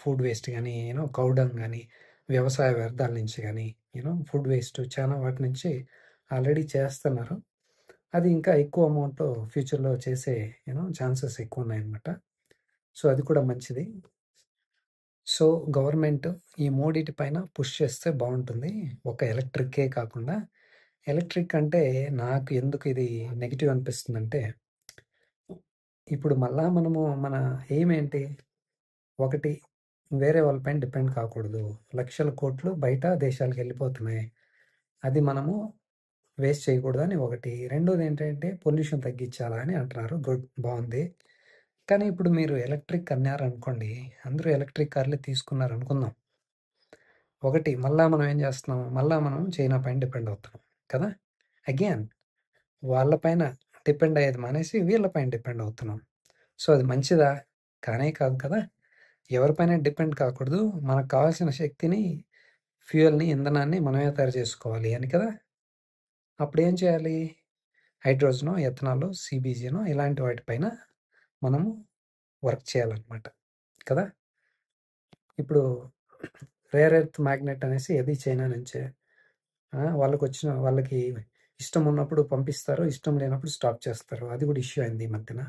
Food waste గానీ, cow dung గానీ, వ్యవసాయ వ్యర్థాల నుంచి గానీ, ఫుడ్ వేస్ట్ చాలా వాటి నుంచి ఆల్రెడీ చేస్తున్నారు. అది ఇంకా ఎక్కువ అమౌంట్‌లో ఫ్యూచర్‌లో చేసే ఛాన్సెస్ ఎక్కువున్నాయన్నమాట. సో, అది కూడా మంచిది. సో, గవర్నమెంట్ ఈ మూడిటి పైన పుష్ చేస్తే బావుంటుంది. ఒక ఎలక్ట్రిక్కే కాకుండా, ఎలక్ట్రిక్ అంటే నాకు ఎందుకు ఇది నెగెటివ్ అనిపిస్తుందంటే, ఇప్పుడు మళ్ళా మనము మన ఎయిమ్ ఏంటి? ఒకటి వేరే వాళ్ళ పైన డిపెండ్ కాకూడదు. లక్షల కోట్లు బయట దేశాలకెళ్ళిపోతున్నాయి. అది మనము వేస్ట్ చేయకూడదని ఒకటి. రెండోదేంటంటే పొల్యూషన్ తగ్గించాలా అని అంటున్నారు. గుడ్, బావుంది. కానీ ఇప్పుడు మీరు ఎలక్ట్రిక్ అన్నారనుకోండి, అందరూ ఎలక్ట్రిక్ కార్లే తీసుకున్నారనుకుందాం. ఒకటి మళ్ళా మనం ఏం చేస్తున్నాం? మళ్ళా మనం చైనా పైన డిపెండ్ అవుతున్నాం కదా! అగైన్ వాళ్ళ పైన డిపెండ్ అయ్యేది మానేసి వీళ్ళ పైన డిపెండ్ అవుతున్నాం. సో, అది మంచిదా? కానే కాదు కదా! ఎవరిపైన డిపెండ్ కాకూడదు. మనకు కావాల్సిన శక్తిని, ఫ్యూయల్‌ని, ఇంధనాన్ని మనమే తయారు చేసుకోవాలి అని కదా! అప్పుడేం చేయాలి? హైడ్రోజనో, ఎథనాలో, సీబీజీనో ఇలాంటి వాటిపైన మనము వర్క్ చేయాలన్నమాట కదా! ఇప్పుడు రేర్ ఎర్త్ మ్యాగ్నెట్ అనేసి ఏది చైనా నుంచే. వాళ్ళకి ఇష్టం ఉన్నప్పుడు పంపిస్తారు. ఇష్టం లేనప్పుడు స్టాప్ చేస్తారు. అది కూడా ఇష్యూ అయింది ఈ మధ్యన.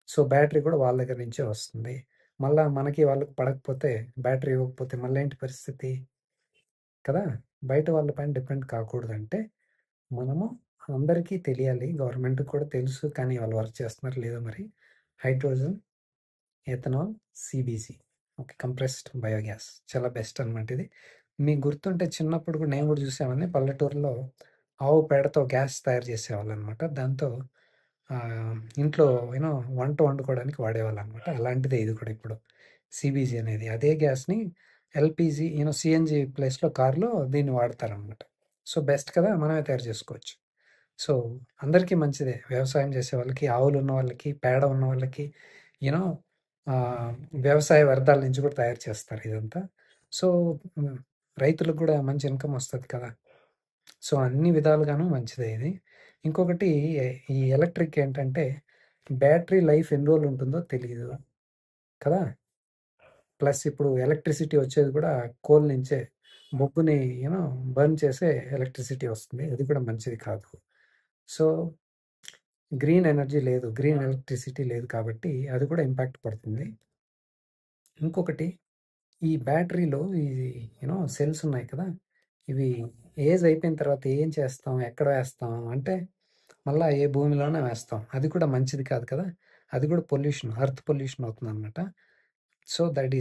సో, బ్యాటరీ కూడా వాళ్ళ దగ్గర నుంచే వస్తుంది. మళ్ళా మనకి వాళ్ళకి పడకపోతే, బ్యాటరీ ఇవ్వకపోతే మళ్ళీ ఏంటి పరిస్థితి? కదా! బయట వాళ్ళ పైన డిపెండ్ కాకూడదంటే, మనము అందరికీ తెలియాలి. గవర్నమెంట్‌కి కూడా తెలుసు. కానీ వాళ్ళు వర్క్ చేస్తున్నారో లేదో మరి. Hydrogen, ethanol, CBC. Okay. Compressed biogas చాలా బెస్ట్ అనమాట ఇది. మీకు గుర్తుంటే చిన్నప్పుడు కూడా నేను కూడా చూసేవాడిని. పల్లెటూరులో ఆవు పేడతో గ్యాస్ తయారు చేసేవాళ్ళనమాట. దాంతో ఇంట్లో వంట వండుకోవడానికి వాడేవాళ్ళనమాట. అలాంటిదే ఇది కూడా ఇప్పుడు సీబీజీ అనేది. అదే గ్యాస్‌ని ఎల్‌పీజీ సీఎన్‌జీ ప్లేస్‌లో కార్‌లో దీన్ని వాడతారనమాట. సో, బెస్ట్ కదా! మనమే తయారు చేసుకోవచ్చు. సో, అందరికీ మంచిదే. వ్యవసాయం చేసే వాళ్ళకి, ఆవులున్న వాళ్ళకి, పేడ ఉన్న వాళ్ళకి, యూనో ఆహ్, వ్యవసాయ వ్యర్థాల నుంచి కూడా తయారు చేస్తారు ఇదంతా. సో, హ్మ్, రైతులకు కూడా మంచి ఇన్‌కమ్ వస్తది కదా! సో, అన్ని విధాలుగాను మంచిదే ఇది. ఇంకొకటి ఈ ఎలక్ట్రిక్ ఏంటంటే, బ్యాటరీ లైఫ్ ఎన్ని రోజులు ఉంటుందో తెలీదు కదా! ప్లస్ ఇప్పుడు ఎలక్ట్రిసిటీ వచ్చేది కూడా కోల్ నుంచే. బొగ్గుని బర్న్ చేసే ఎలక్ట్రిసిటీ వస్తుంది. అది కూడా మంచిది కాదు. సో, గ్రీన్ ఎనర్జీ లేదు. గ్రీన్ ఎలక్ట్రిసిటీ లేదు కాబట్టి అది కూడా ఇంపాక్ట్ పడుతుంది. ఇంకొకటి ఈ బ్యాటరీలో ఈ సెల్స్ ఉన్నాయి కదా! ఇవి ఏజ్ అయిపోయిన తర్వాత ఏం చేస్తాం? ఎక్కడ వేస్తాం? అంటే మళ్ళా ఏ భూమిలోనే వేస్తాం. అది కూడా మంచిది కాదు కదా! అది కూడా పొల్యూషన్, ఎర్త్ పొల్యూషన్ అవుతుందనమాట. So, that is